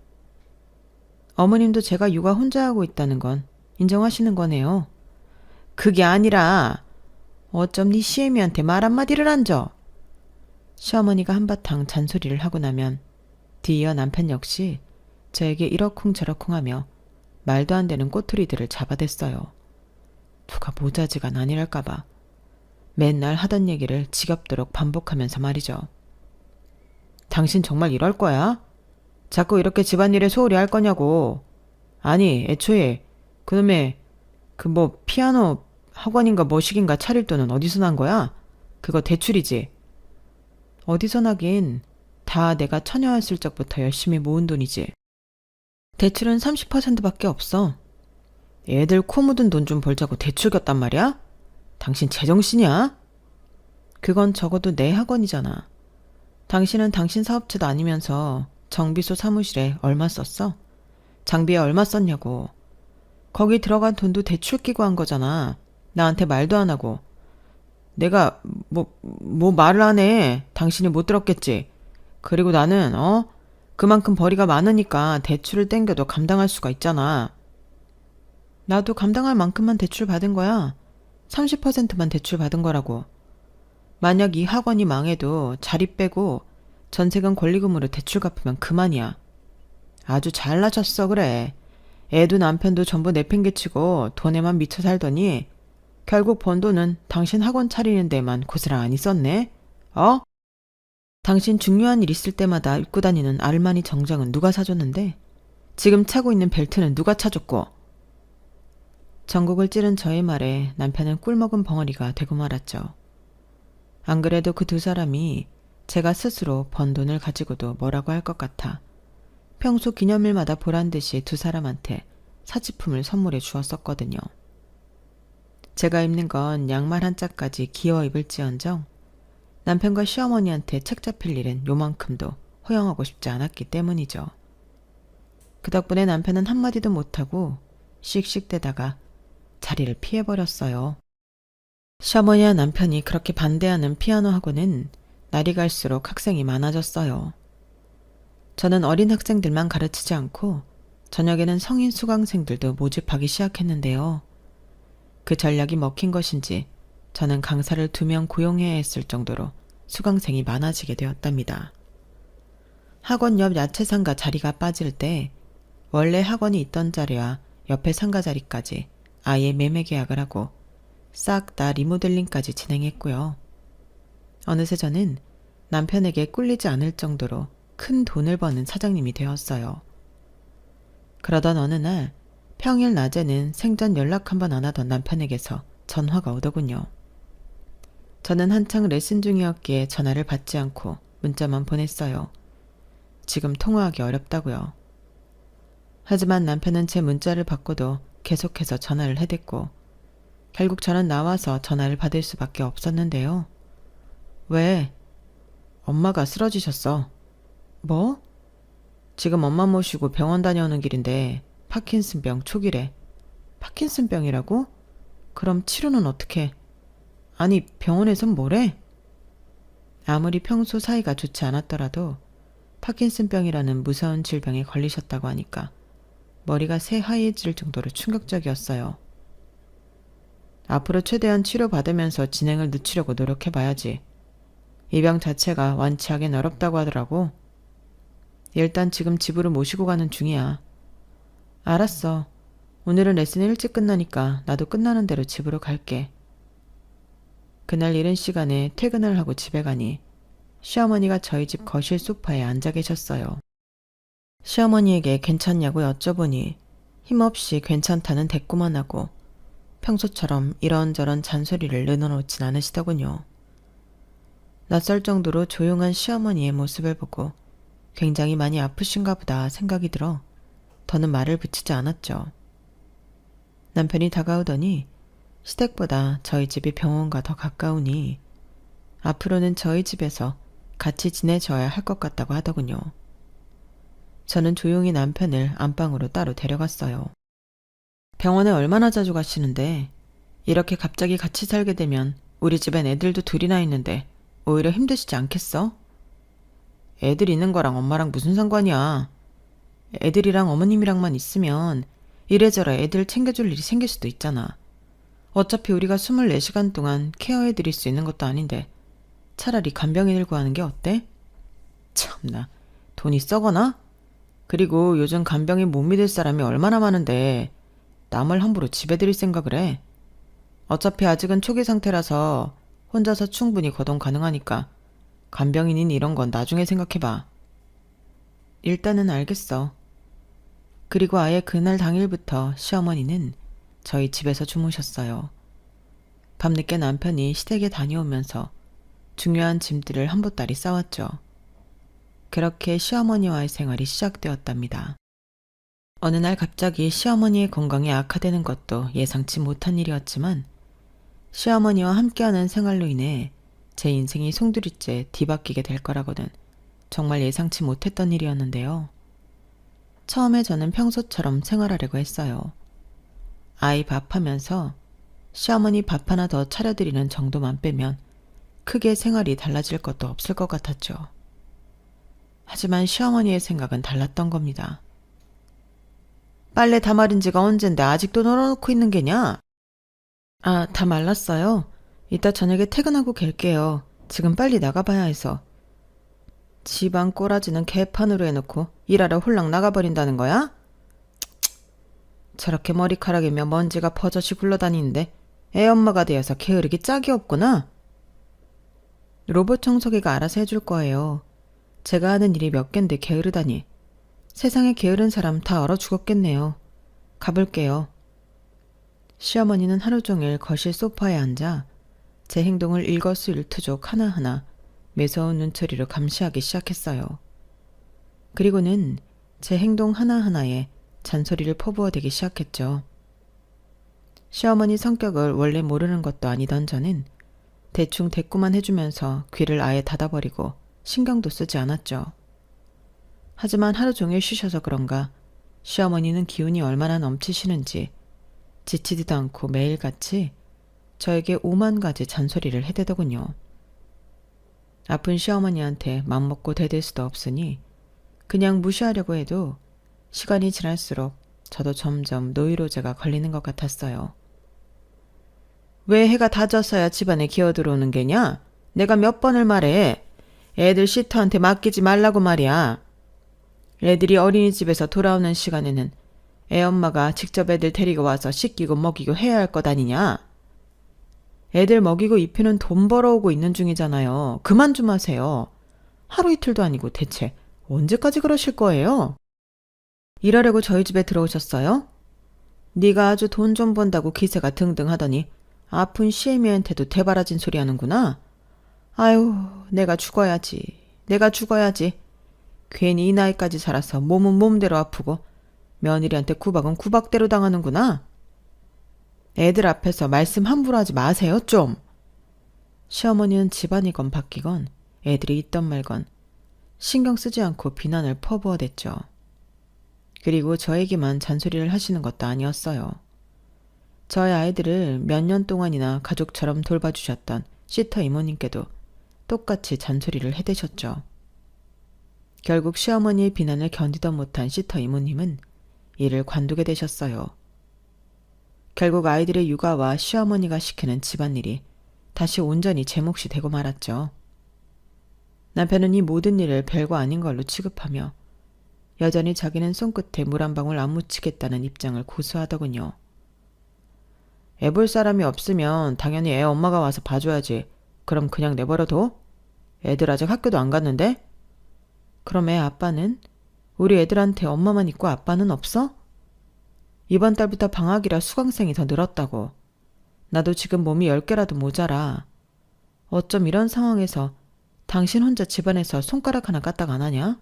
어머님도 제가 육아 혼자 하고 있다는 건 인정하시는 거네요. 그게 아니라 어쩜 네 시애미한테 말 한마디를 안 줘. 시어머니가 한바탕 잔소리를 하고 나면 뒤이어 남편 역시 저에게 이러쿵저러쿵하며 말도 안 되는 꼬투리들을 잡아댔어요. 누가 모자지간 아니랄까봐 맨날 하던 얘기를 지겹도록 반복하면서 말이죠. 당신 정말 이럴 거야? 자꾸 이렇게 집안일에 소홀히 할 거냐고. 아니, 애초에 그놈의 피아노 학원인가 뭐시긴가 차릴 돈은 어디서 난 거야? 그거 대출이지. 어디서 나긴 다 내가 처녀였을 적부터 열심히 모은 돈이지. 대출은 30%밖에 없어. 애들 코 묻은 돈 좀 벌자고 대출 겼단 말이야? 당신 제정신이야? 그건 적어도 내 학원이잖아. 당신은 당신 사업체도 아니면서 정비소 사무실에 얼마 썼어? 장비에 얼마 썼냐고. 거기 들어간 돈도 대출 끼고 한 거잖아. 나한테 말도 안 하고. 내가 말을 안 해. 당신이 못 들었겠지. 그리고 나는 그만큼 벌이가 많으니까 대출을 땡겨도 감당할 수가 있잖아. 나도 감당할 만큼만 대출 받은 거야. 30%만 대출 받은 거라고. 만약 이 학원이 망해도 자리 빼고 전세금 권리금으로 대출 갚으면 그만이야. 아주 잘나셨어 그래. 애도 남편도 전부 내팽개치고 돈에만 미쳐 살더니 결국 번 돈은 당신 학원 차리는 데만 고스란히 썼네. 당신 중요한 일 있을 때마다 입고 다니는 아르마니 정장은 누가 사줬는데? 지금 차고 있는 벨트는 누가 차줬고? 전곡을 찌른 저의 말에 남편은 꿀먹은 벙어리가 되고 말았죠. 안 그래도 그 두 사람이 제가 스스로 번 돈을 가지고도 뭐라고 할 것 같아 평소 기념일마다 보란듯이 두 사람한테 사치품을 선물해 주었었거든요. 제가 입는 건 양말 한 짝까지 기어 입을지언정 남편과 시어머니한테 책 잡힐 일은 요만큼도 허용하고 싶지 않았기 때문이죠. 그 덕분에 남편은 한마디도 못하고 씩씩대다가 자리를 피해버렸어요. 시어머니와 남편이 그렇게 반대하는 피아노 학원은 날이 갈수록 학생이 많아졌어요. 저는 어린 학생들만 가르치지 않고 저녁에는 성인 수강생들도 모집하기 시작했는데요. 그 전략이 먹힌 것인지 저는 강사를 2명 고용해야 했을 정도로 수강생이 많아지게 되었답니다. 학원 옆 야채상가 자리가 빠질 때 원래 학원이 있던 자리와 옆에 상가 자리까지 아예 매매 계약을 하고 싹 다 리모델링까지 진행했고요. 어느새 저는 남편에게 꿀리지 않을 정도로 큰 돈을 버는 사장님이 되었어요. 그러던 어느 날 평일 낮에는 생전 연락 한번 안 하던 남편에게서 전화가 오더군요. 저는 한창 레슨 중이었기에 전화를 받지 않고 문자만 보냈어요. 지금 통화하기 어렵다고요. 하지만 남편은 제 문자를 받고도 계속해서 전화를 해댔고 결국 저는 나와서 전화를 받을 수밖에 없었는데요. 왜? 엄마가 쓰러지셨어. 뭐? 지금 엄마 모시고 병원 다녀오는 길인데 파킨슨병 초기래. 파킨슨병이라고? 그럼 치료는 어떻게? 아니 병원에선 뭐래? 아무리 평소 사이가 좋지 않았더라도 파킨슨병이라는 무서운 질병에 걸리셨다고 하니까 머리가 새하얘질 정도로 충격적이었어요. 앞으로 최대한 치료받으면서 진행을 늦추려고 노력해봐야지. 이 병 자체가 완치하긴 어렵다고 하더라고. 일단 지금 집으로 모시고 가는 중이야. 알았어. 오늘은 레슨이 일찍 끝나니까 나도 끝나는 대로 집으로 갈게. 그날 이른 시간에 퇴근을 하고 집에 가니 시어머니가 저희 집 거실 소파에 앉아 계셨어요. 시어머니에게 괜찮냐고 여쭤보니 힘없이 괜찮다는 대꾸만 하고 평소처럼 이런저런 잔소리를 늘어놓진 않으시더군요. 낯설 정도로 조용한 시어머니의 모습을 보고 굉장히 많이 아프신가 보다 생각이 들어 더는 말을 붙이지 않았죠. 남편이 다가오더니 시댁보다 저희 집이 병원과 더 가까우니 앞으로는 저희 집에서 같이 지내줘야 할 것 같다고 하더군요. 저는 조용히 남편을 안방으로 따로 데려갔어요. 병원에 얼마나 자주 가시는데 이렇게 갑자기 같이 살게 되면 우리 집엔 애들도 둘이나 있는데 오히려 힘드시지 않겠어? 애들 있는 거랑 엄마랑 무슨 상관이야. 애들이랑 어머님이랑만 있으면 이래저래 애들 챙겨줄 일이 생길 수도 있잖아. 어차피 우리가 24시간 동안 케어해드릴 수 있는 것도 아닌데 차라리 간병인을 구하는 게 어때? 참나, 돈이 썩어나? 그리고 요즘 간병인 못 믿을 사람이 얼마나 많은데 남을 함부로 집에 들일 생각을 해. 어차피 아직은 초기 상태라서 혼자서 충분히 거동 가능하니까 간병인인 이런 건 나중에 생각해봐. 일단은 알겠어. 그리고 아예 그날 당일부터 시어머니는 저희 집에서 주무셨어요. 밤늦게 남편이 시댁에 다녀오면서 중요한 짐들을 한 보따리 싸왔죠. 그렇게 시어머니와의 생활이 시작되었답니다. 어느 날 갑자기 시어머니의 건강이 악화되는 것도 예상치 못한 일이었지만 시어머니와 함께하는 생활로 인해 제 인생이 송두리째 뒤바뀌게 될 거라고는 정말 예상치 못했던 일이었는데요. 처음에 저는 평소처럼 생활하려고 했어요. 아이 밥하면서 시어머니 밥 하나 더 차려드리는 정도만 빼면 크게 생활이 달라질 것도 없을 것 같았죠. 하지만 시어머니의 생각은 달랐던 겁니다. 빨래 다 마른 지가 언젠데 아직도 널어놓고 있는 게냐? 아, 다 말랐어요. 이따 저녁에 퇴근하고 갤게요. 지금 빨리 나가봐야 해서. 집안 꼬라지는 개판으로 해놓고 일하러 홀랑 나가버린다는 거야? 저렇게 머리카락이며 먼지가 버젓이 굴러다니는데 애 엄마가 되어서 게으르기 짝이 없구나. 로봇 청소기가 알아서 해줄 거예요. 제가 하는 일이 몇 갠데 게으르다니. 세상에 게으른 사람 다 얼어 죽었겠네요. 가볼게요. 시어머니는 하루 종일 거실 소파에 앉아 제 행동을 일거수일투족 하나하나 매서운 눈초리로 감시하기 시작했어요. 그리고는 제 행동 하나하나에 잔소리를 퍼부어대기 시작했죠. 시어머니 성격을 원래 모르는 것도 아니던 저는 대충 대꾸만 해주면서 귀를 아예 닫아버리고 신경도 쓰지 않았죠. 하지만 하루 종일 쉬셔서 그런가 시어머니는 기운이 얼마나 넘치시는지 지치지도 않고 매일같이 저에게 5만 가지 잔소리를 해대더군요. 아픈 시어머니한테 맘먹고 대들 수도 없으니 그냥 무시하려고 해도 시간이 지날수록 저도 점점 노이로제가 걸리는 것 같았어요. 왜 해가 다 졌어야 집안에 기어들어오는 게냐? 내가 몇 번을 말해. 애들 시터한테 맡기지 말라고 말이야. 애들이 어린이집에서 돌아오는 시간에는 애엄마가 직접 애들 데리고 와서 씻기고 먹이고 해야 할 것 아니냐? 애들 먹이고 입히는 돈 벌어오고 있는 중이잖아요. 그만 좀 하세요. 하루 이틀도 아니고 대체 언제까지 그러실 거예요? 일하려고 저희 집에 들어오셨어요? 네가 아주 돈 좀 번다고 기세가 등등하더니 아픈 시애미한테도 대바라진 소리 하는구나. 아유, 내가 죽어야지. 내가 죽어야지. 괜히 이 나이까지 살아서 몸은 몸대로 아프고 며느리한테 구박은 구박대로 당하는구나. 애들 앞에서 말씀 함부로 하지 마세요, 좀. 시어머니는 집안이건 바뀌건 애들이 있던 말건 신경 쓰지 않고 비난을 퍼부어댔죠. 그리고 저에게만 잔소리를 하시는 것도 아니었어요. 저희 아이들을 몇 년 동안이나 가족처럼 돌봐주셨던 시터 이모님께도 똑같이 잔소리를 해대셨죠. 결국 시어머니의 비난을 견디다 못한 시터 이모님은 일을 관두게 되셨어요. 결국 아이들의 육아와 시어머니가 시키는 집안일이 다시 온전히 제 몫이 되고 말았죠. 남편은 이 모든 일을 별거 아닌 걸로 취급하며 여전히 자기는 손끝에 물 한 방울 안 묻히겠다는 입장을 고수하더군요. 애 볼 사람이 없으면 당연히 애 엄마가 와서 봐줘야지. 그럼 그냥 내버려둬? 애들 아직 학교도 안 갔는데? 그럼 애 아빠는? 우리 애들한테 엄마만 있고 아빠는 없어? 이번 달부터 방학이라 수강생이 더 늘었다고. 나도 지금 몸이 10개라도 모자라. 어쩜 이런 상황에서 당신 혼자 집안에서 손가락 하나 까딱 안 하냐?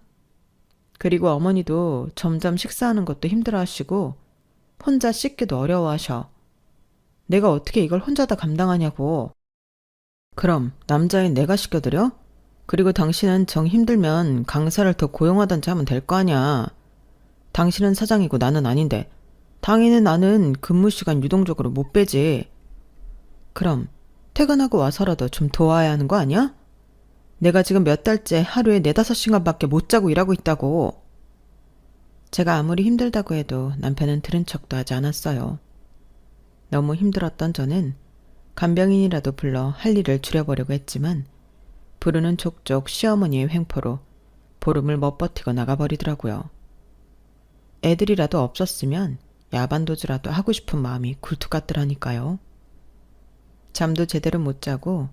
그리고 어머니도 점점 식사하는 것도 힘들어하시고 혼자 씻기도 어려워하셔. 내가 어떻게 이걸 혼자 다 감당하냐고. 그럼 남자인 내가 시켜드려? 그리고 당신은 정 힘들면 강사를 더 고용하던지 하면 될 거 아냐. 당신은 사장이고 나는 아닌데 당연히 나는 근무 시간 유동적으로 못 빼지. 그럼 퇴근하고 와서라도 좀 도와야 하는 거 아니야? 내가 지금 몇 달째 하루에 4-5시간밖에 못 자고 일하고 있다고. 제가 아무리 힘들다고 해도 남편은 들은 척도 하지 않았어요. 너무 힘들었던 저는 간병인이라도 불러 할 일을 줄여보려고 했지만 부르는 족족 시어머니의 횡포로 보름을 멋버티고 나가버리더라고요. 애들이라도 없었으면 야반도주라도 하고 싶은 마음이 굴뚝 같더라니까요. 잠도 제대로 못 자고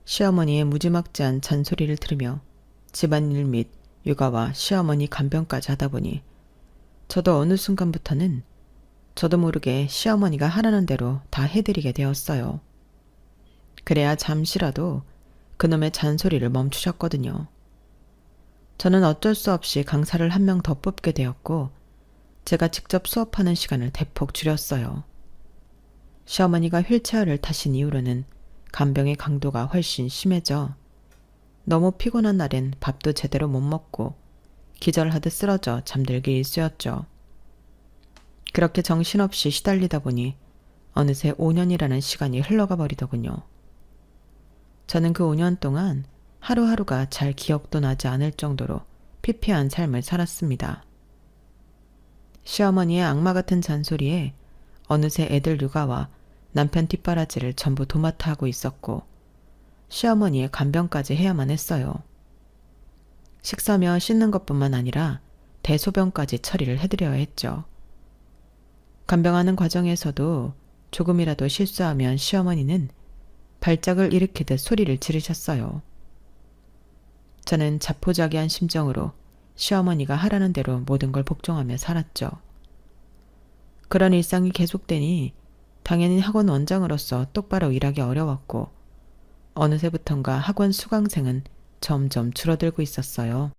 시어머니의 무지막지한 잔소리를 들으며 집안일 및 육아와 시어머니 간병까지 하다 보니 저도 어느 순간부터는 저도 모르게 시어머니가 하라는 대로 다 해드리게 되었어요. 그래야 잠시라도 그놈의 잔소리를 멈추셨거든요. 저는 어쩔 수 없이 강사를 한 명 더 뽑게 되었고 제가 직접 수업하는 시간을 대폭 줄였어요. 시어머니가 휠체어를 타신 이후로는 간병의 강도가 훨씬 심해져 너무 피곤한 날엔 밥도 제대로 못 먹고 기절하듯 쓰러져 잠들기 일쑤였죠. 그렇게 정신없이 시달리다 보니 어느새 5년이라는 시간이 흘러가 버리더군요. 저는 그 5년 동안 하루하루가 잘 기억도 나지 않을 정도로 피폐한 삶을 살았습니다. 시어머니의 악마 같은 잔소리에 어느새 애들 육아와 남편 뒷바라지를 전부 도맡아 하고 있었고 시어머니의 간병까지 해야만 했어요. 식사며 씻는 것뿐만 아니라 대소변까지 처리를 해드려야 했죠. 간병하는 과정에서도 조금이라도 실수하면 시어머니는 발작을 일으키듯 소리를 지르셨어요. 저는 자포자기한 심정으로 시어머니가 하라는 대로 모든 걸 복종하며 살았죠. 그런 일상이 계속되니 당연히 학원 원장으로서 똑바로 일하기 어려웠고 어느새부턴가 학원 수강생은 점점 줄어들고 있었어요.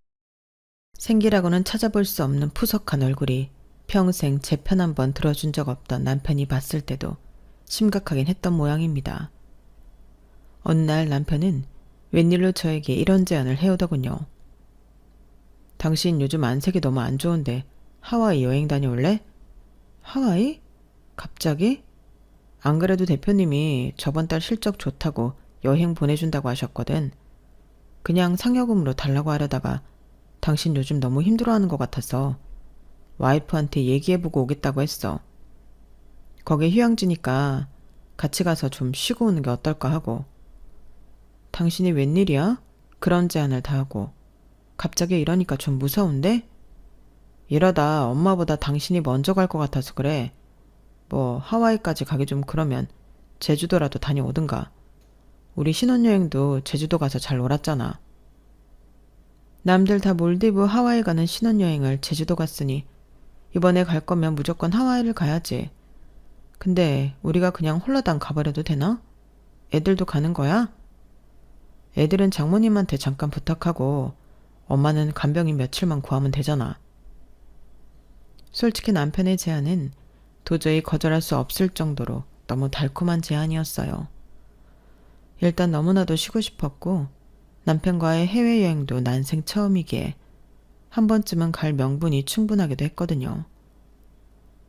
생기라고는 찾아볼 수 없는 푸석한 얼굴이 평생 제 편 한 번 들어준 적 없던 남편이 봤을 때도 심각하긴 했던 모양입니다. 어느 날 남편은 웬일로 저에게 이런 제안을 해오더군요. 당신 요즘 안색이 너무 안 좋은데 하와이 여행 다녀올래? 하와이? 갑자기? 안 그래도 대표님이 저번 달 실적 좋다고 여행 보내준다고 하셨거든. 그냥 상여금으로 달라고 하려다가 당신 요즘 너무 힘들어하는 것 같아서 와이프한테 얘기해보고 오겠다고 했어. 거기 휴양지니까 같이 가서 좀 쉬고 오는 게 어떨까 하고. 당신이 웬일이야? 그런 제안을 다 하고. 갑자기 이러니까 좀 무서운데? 이러다 엄마보다 당신이 먼저 갈 것 같아서 그래. 뭐 하와이까지 가기 좀 그러면 제주도라도 다녀오든가. 우리 신혼여행도 제주도 가서 잘 놀았잖아. 남들 다 몰디브 하와이 가는 신혼여행을 제주도 갔으니 이번에 갈 거면 무조건 하와이를 가야지. 근데 우리가 그냥 홀라당 가버려도 되나? 애들도 가는 거야? 애들은 장모님한테 잠깐 부탁하고 엄마는 간병인 며칠만 구하면 되잖아. 솔직히 남편의 제안은 도저히 거절할 수 없을 정도로 너무 달콤한 제안이었어요. 일단 너무나도 쉬고 싶었고 남편과의 해외여행도 난생 처음이기에 한 번쯤은 갈 명분이 충분하기도 했거든요.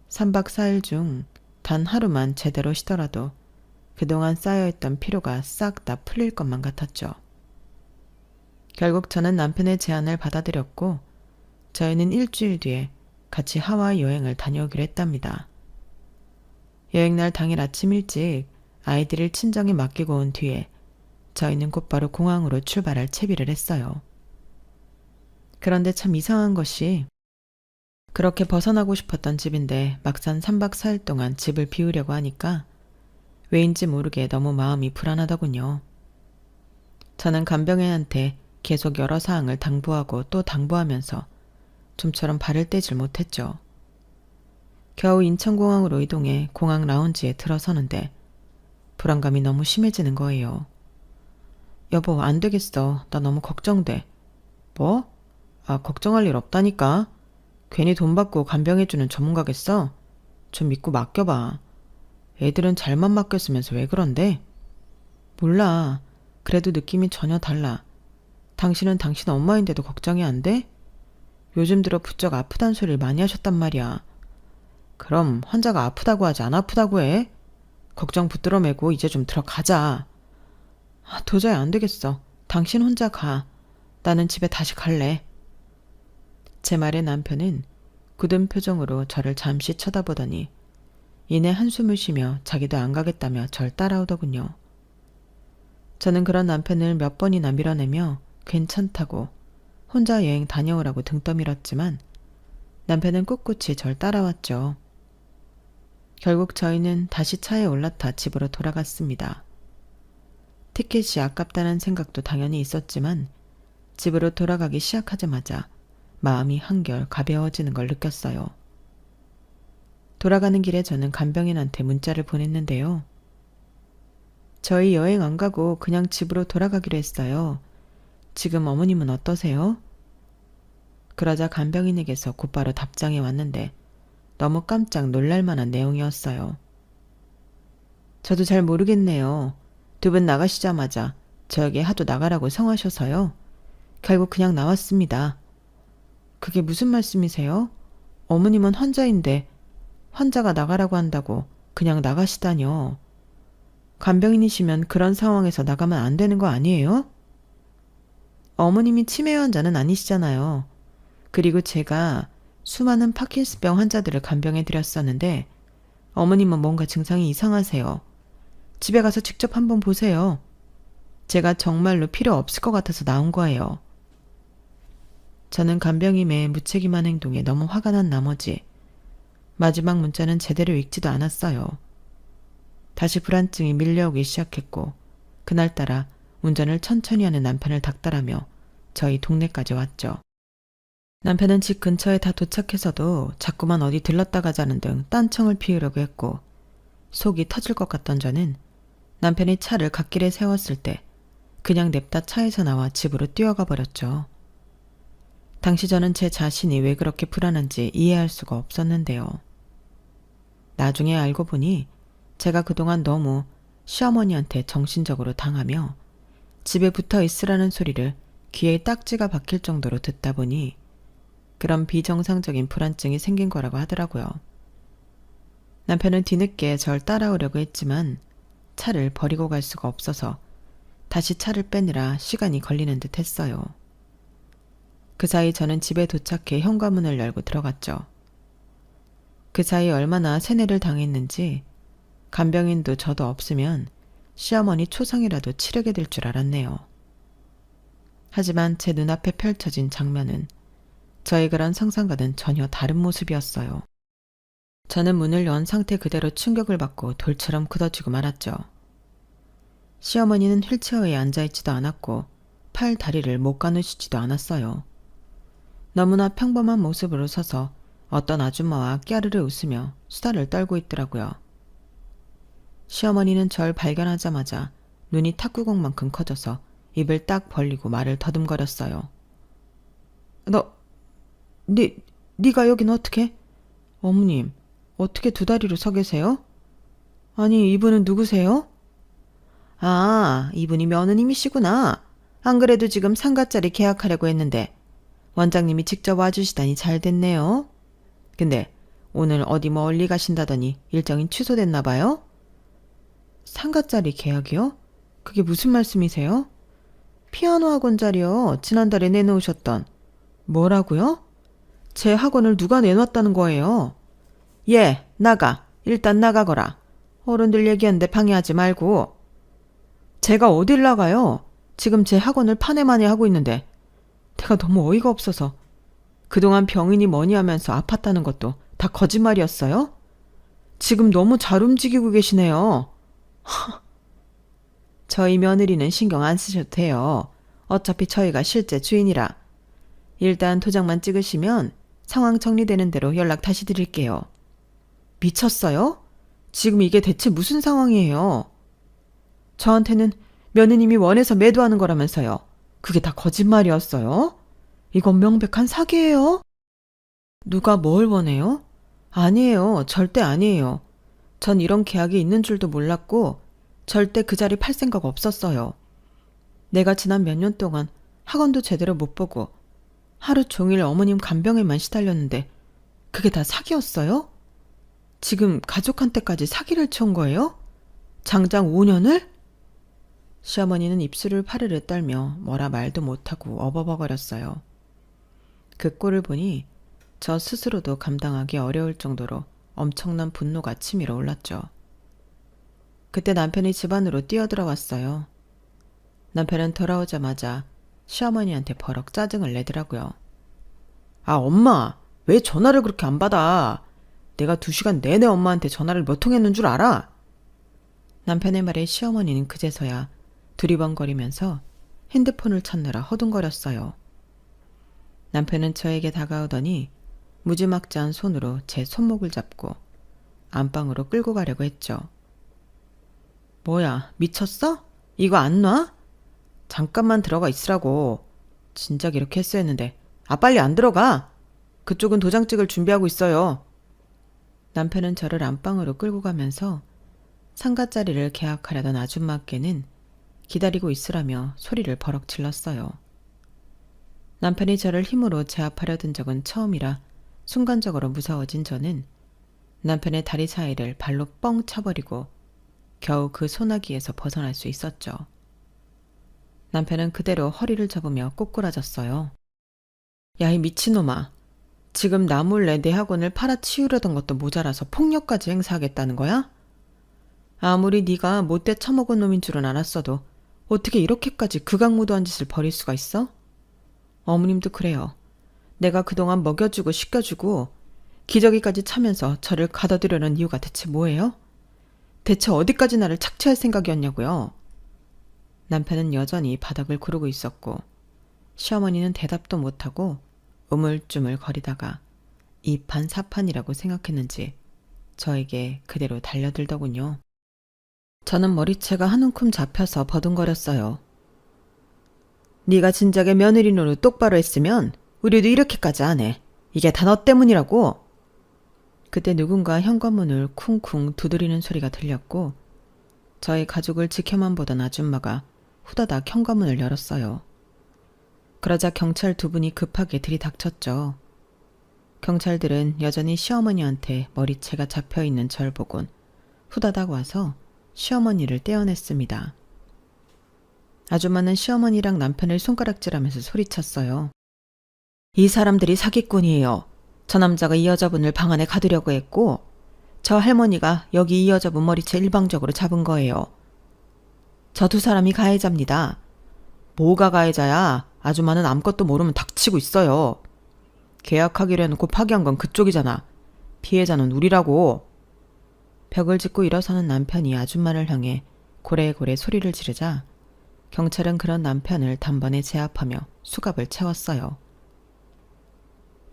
3박 4일 중 단 하루만 제대로 쉬더라도 그동안 쌓여있던 피로가 싹 다 풀릴 것만 같았죠. 결국 저는 남편의 제안을 받아들였고 저희는 일주일 뒤에 같이 하와이 여행을 다녀오기로 했답니다. 여행날 당일 아침 일찍 아이들을 친정에 맡기고 온 뒤에 저희는 곧바로 공항으로 출발할 채비를 했어요. 그런데 참 이상한 것이 그렇게 벗어나고 싶었던 집인데 막상 3박 4일 동안 집을 비우려고 하니까 왜인지 모르게 너무 마음이 불안하더군요. 저는 간병인한테 계속 여러 사항을 당부하고 또 당부하면서 좀처럼 발을 떼질 못했죠. 겨우 인천공항으로 이동해 공항 라운지에 들어서는데 불안감이 너무 심해지는 거예요. 여보, 안 되겠어. 나 너무 걱정돼. 뭐? 걱정할 일 없다니까. 괜히 돈 받고 간병해주는 전문가겠어? 좀 믿고 맡겨봐. 애들은 잘만 맡겼으면서 왜 그런데? 몰라. 그래도 느낌이 전혀 달라. 당신은 당신 엄마인데도 걱정이 안 돼? 요즘 들어 부쩍 아프단 소리를 많이 하셨단 말이야. 그럼 환자가 아프다고 하지 안 아프다고 해? 걱정 붙들어 매고 이제 좀 들어가자. 도저히 안 되겠어. 당신 혼자 가. 나는 집에 다시 갈래. 제 말에 남편은 굳은 표정으로 저를 잠시 쳐다보더니 이내 한숨을 쉬며 자기도 안 가겠다며 절 따라오더군요. 저는 그런 남편을 몇 번이나 밀어내며 괜찮다고 혼자 여행 다녀오라고 등 떠밀었지만 남편은 꿋꿋이 절 따라왔죠. 결국 저희는 다시 차에 올라타 집으로 돌아갔습니다. 티켓이 아깝다는 생각도 당연히 있었지만 집으로 돌아가기 시작하자마자 마음이 한결 가벼워지는 걸 느꼈어요. 돌아가는 길에 저는 간병인한테 문자를 보냈는데요. 저희 여행 안 가고 그냥 집으로 돌아가기로 했어요. 지금 어머님은 어떠세요? 그러자 간병인에게서 곧바로 답장이 왔는데 너무 깜짝 놀랄 만한 내용이었어요. 저도 잘 모르겠네요. 두 분 나가시자마자 저에게 하도 나가라고 성하셔서요. 결국 그냥 나왔습니다. 그게 무슨 말씀이세요? 어머님은 환자인데 환자가 나가라고 한다고 그냥 나가시다뇨. 간병인이시면 그런 상황에서 나가면 안 되는 거 아니에요? 어머님이 치매 환자는 아니시잖아요. 그리고 제가 수많은 파킨슨병 환자들을 간병해드렸었는데 어머님은 뭔가 증상이 이상하세요. 집에 가서 직접 한번 보세요. 제가 정말로 필요 없을 것 같아서 나온 거예요. 저는 간병인의 무책임한 행동에 너무 화가 난 나머지 마지막 문자는 제대로 읽지도 않았어요. 다시 불안증이 밀려오기 시작했고 그날따라 운전을 천천히 하는 남편을 닥달하며 저희 동네까지 왔죠. 남편은 집 근처에 다 도착해서도 자꾸만 어디 들렀다 가자는 등 딴청을 피우려고 했고 속이 터질 것 같던 저는 남편이 차를 갓길에 세웠을 때 그냥 냅다 차에서 나와 집으로 뛰어가 버렸죠. 당시 저는 제 자신이 왜 그렇게 불안한지 이해할 수가 없었는데요. 나중에 알고 보니 제가 그동안 너무 시어머니한테 정신적으로 당하며 집에 붙어 있으라는 소리를 귀에 딱지가 박힐 정도로 듣다 보니 그런 비정상적인 불안증이 생긴 거라고 하더라고요. 남편은 뒤늦게 절 따라오려고 했지만 차를 버리고 갈 수가 없어서 다시 차를 빼느라 시간이 걸리는 듯 했어요. 그 사이 저는 집에 도착해 현관문을 열고 들어갔죠. 그 사이 얼마나 세뇌를 당했는지 간병인도 저도 없으면 시어머니 초상이라도 치르게 될 줄 알았네요. 하지만 제 눈앞에 펼쳐진 장면은 저의 그런 상상과는 전혀 다른 모습이었어요. 저는 문을 연 상태 그대로 충격을 받고 돌처럼 굳어지고 말았죠. 시어머니는 휠체어에 앉아있지도 않았고 팔, 다리를 못 가누시지도 않았어요. 너무나 평범한 모습으로 서서 어떤 아줌마와 깨르르 웃으며 수다를 떨고 있더라고요. 시어머니는 절 발견하자마자 눈이 탁구공만큼 커져서 입을 딱 벌리고 말을 더듬거렸어요. 네가 여긴 어떻게? 어머님, 어떻게 두 다리로 서 계세요? 아니, 이분은 누구세요? 아, 이분이 며느님이시구나. 안 그래도 지금 상가짜리 계약하려고 했는데 원장님이 직접 와주시다니 잘 됐네요. 근데 오늘 어디 멀리 가신다더니 일정이 취소됐나 봐요? 상가짜리 계약이요? 그게 무슨 말씀이세요? 피아노 학원 자리요. 지난달에 내놓으셨던. 뭐라고요? 제 학원을 누가 내놨다는 거예요? 예, 나가. 일단 나가거라. 어른들 얘기하는데 방해하지 말고. 제가 어딜 나가요? 지금 제 학원을 파내마내 하고 있는데 내가 너무 어이가 없어서 그동안 병인이 뭐니 하면서 아팠다는 것도 다 거짓말이었어요? 지금 너무 잘 움직이고 계시네요. 저희 며느리는 신경 안 쓰셔도 돼요. 어차피 저희가 실제 주인이라. 일단 도장만 찍으시면 상황 정리되는 대로 연락 다시 드릴게요. 미쳤어요? 지금 이게 대체 무슨 상황이에요? 저한테는 며느님이 원해서 매도하는 거라면서요. 그게 다 거짓말이었어요? 이건 명백한 사기예요? 누가 뭘 원해요? 아니에요. 절대 아니에요. 전 이런 계약이 있는 줄도 몰랐고 절대 그 자리 팔 생각 없었어요. 내가 지난 몇 년 동안 학원도 제대로 못 보고 하루 종일 어머님 간병에만 시달렸는데 그게 다 사기였어요? 지금 가족한테까지 사기를 친 거예요? 장장 5년을? 시어머니는 입술을 파르르 떨며 뭐라 말도 못하고 어버버거렸어요. 그 꼴을 보니 저 스스로도 감당하기 어려울 정도로 엄청난 분노가 치밀어 올랐죠. 그때 남편이 집 안으로 뛰어들어왔어요. 남편은 돌아오자마자 시어머니한테 버럭 짜증을 내더라고요. 아, 엄마, 왜 전화를 그렇게 안 받아? 내가 2시간 내내 엄마한테 전화를 몇 통 했는 줄 알아? 남편의 말에 시어머니는 그제서야 두리번거리면서 핸드폰을 찾느라 허둥거렸어요. 남편은 저에게 다가오더니 무지막지한 손으로 제 손목을 잡고 안방으로 끌고 가려고 했죠. 뭐야, 미쳤어? 이거 안 놔? 잠깐만 들어가 있으라고. 진작 이렇게 했어야 했는데. 아, 빨리 안 들어가. 그쪽은 도장 찍을 준비하고 있어요. 남편은 저를 안방으로 끌고 가면서 상가자리를 계약하려던 아줌마께는 기다리고 있으라며 소리를 버럭 질렀어요. 남편이 저를 힘으로 제압하려던 적은 처음이라 순간적으로 무서워진 저는 남편의 다리 사이를 발로 뻥 차버리고 겨우 그 소나기에서 벗어날 수 있었죠. 남편은 그대로 허리를 잡으며 꼬꾸라졌어요. 야, 이 미친놈아. 지금 나 몰래 내 학원을 팔아치우려던 것도 모자라서 폭력까지 행사하겠다는 거야? 아무리 네가 못돼 처먹은 놈인 줄은 알았어도 어떻게 이렇게까지 극악무도한 짓을 벌일 수가 있어? 어머님도 그래요. 내가 그동안 먹여주고 씻겨주고 기저귀까지 차면서 저를 가둬두려는 이유가 대체 뭐예요? 대체 어디까지 나를 착취할 생각이었냐고요? 남편은 여전히 바닥을 구르고 있었고 시어머니는 대답도 못하고 우물쭈물 거리다가 이판사판이라고 생각했는지 저에게 그대로 달려들더군요. 저는 머리채가 한 움큼 잡혀서 버둥거렸어요. 네가 진작에 며느리 노릇 똑바로 했으면 우리도 이렇게까지 안 해. 이게 다 너 때문이라고. 그때 누군가 현관문을 쿵쿵 두드리는 소리가 들렸고 저의 가족을 지켜만 보던 아줌마가 후다닥 현관문을 열었어요. 그러자 경찰 2분이 급하게 들이닥쳤죠. 경찰들은 여전히 시어머니한테 머리채가 잡혀있는 절 보곤 후다닥 와서 시어머니를 떼어냈습니다. 아줌마는 시어머니랑 남편을 손가락질하면서 소리쳤어요. 이 사람들이 사기꾼이에요. 저 남자가 이 여자분을 방 안에 가두려고 했고 저 할머니가 여기 이 여자분 머리채 일방적으로 잡은 거예요. 저 2사람이 가해자입니다. 뭐가 가해자야? 아줌마는 아무것도 모르면 닥치고 있어요. 계약하기로 해놓고 파기한 건 그쪽이잖아. 피해자는 우리라고. 벽을 짚고 일어서는 남편이 아줌마를 향해 고래고래 소리를 지르자 경찰은 그런 남편을 단번에 제압하며 수갑을 채웠어요.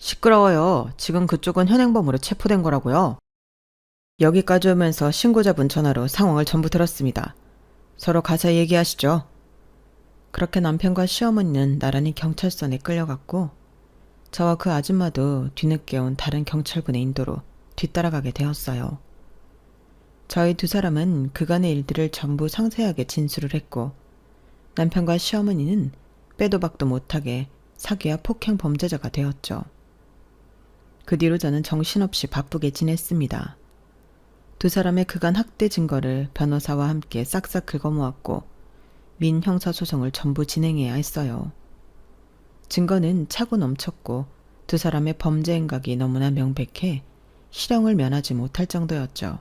시끄러워요. 지금 그쪽은 현행범으로 체포된 거라고요. 여기까지 오면서 신고자분 전화로 상황을 전부 들었습니다. 서로 가서 얘기하시죠. 그렇게 남편과 시어머니는 나란히 경찰선에 끌려갔고 저와 그 아줌마도 뒤늦게 온 다른 경찰분의 인도로 뒤따라가게 되었어요. 저희 2사람은 그간의 일들을 전부 상세하게 진술을 했고 남편과 시어머니는 빼도 박도 못하게 사기와 폭행 범죄자가 되었죠. 그 뒤로 저는 정신없이 바쁘게 지냈습니다. 2사람의 그간 학대 증거를 변호사와 함께 싹싹 긁어모았고 민형사소송을 전부 진행해야 했어요. 증거는 차고 넘쳤고 2사람의 범죄 행각이 너무나 명백해 실형을 면하지 못할 정도였죠.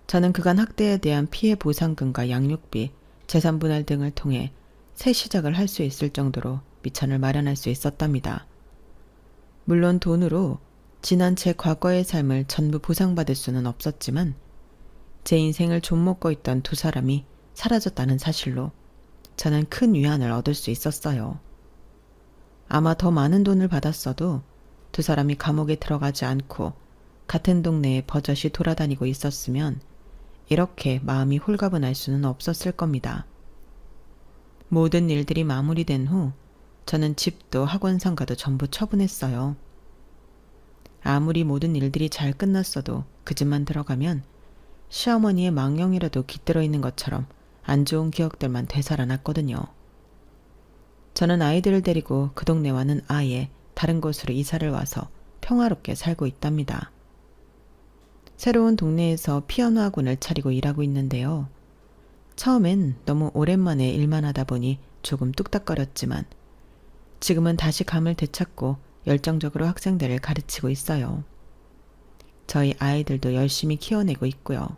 저는 그간 학대에 대한 피해 보상금과 양육비, 재산분할 등을 통해 새 시작을 할 수 있을 정도로 미천을 마련할 수 있었답니다. 물론 돈으로 지난 제 과거의 삶을 전부 보상받을 수는 없었지만 제 인생을 좀먹고 있던 2사람이 사라졌다는 사실로 저는 큰 위안을 얻을 수 있었어요. 아마 더 많은 돈을 받았어도 2사람이 감옥에 들어가지 않고 같은 동네에 버젓이 돌아다니고 있었으면 이렇게 마음이 홀가분할 수는 없었을 겁니다. 모든 일들이 마무리된 후 저는 집도 학원 상가도 전부 처분했어요. 아무리 모든 일들이 잘 끝났어도 그 집만 들어가면 시어머니의 망령이라도 깃들어 있는 것처럼 안 좋은 기억들만 되살아났거든요. 저는 아이들을 데리고 그 동네와는 아예 다른 곳으로 이사를 와서 평화롭게 살고 있답니다. 새로운 동네에서 피아노 학원을 차리고 일하고 있는데요. 처음엔 너무 오랜만에 일만 하다 보니 조금 뚝딱거렸지만 지금은 다시 감을 되찾고 열정적으로 학생들을 가르치고 있어요. 저희 아이들도 열심히 키워내고 있고요.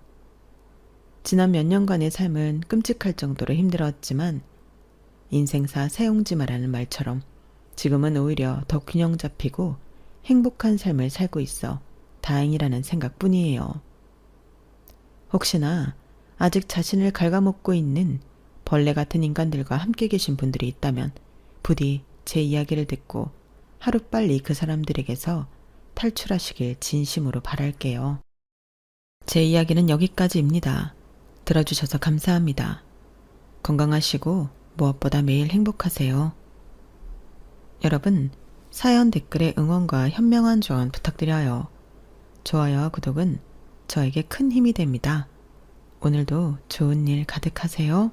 지난 몇 년간의 삶은 끔찍할 정도로 힘들었지만 인생사 세옹지마라는 말처럼 지금은 오히려 더 균형 잡히고 행복한 삶을 살고 있어 다행이라는 생각뿐이에요. 혹시나 아직 자신을 갉아먹고 있는 벌레 같은 인간들과 함께 계신 분들이 있다면 부디 제 이야기를 듣고 하루빨리 그 사람들에게서 탈출하시길 진심으로 바랄게요. 제 이야기는 여기까지입니다. 들어주셔서 감사합니다. 건강하시고 무엇보다 매일 행복하세요. 여러분, 사연 댓글에 응원과 현명한 조언 부탁드려요. 좋아요와 구독은 저에게 큰 힘이 됩니다. 오늘도 좋은 일 가득하세요.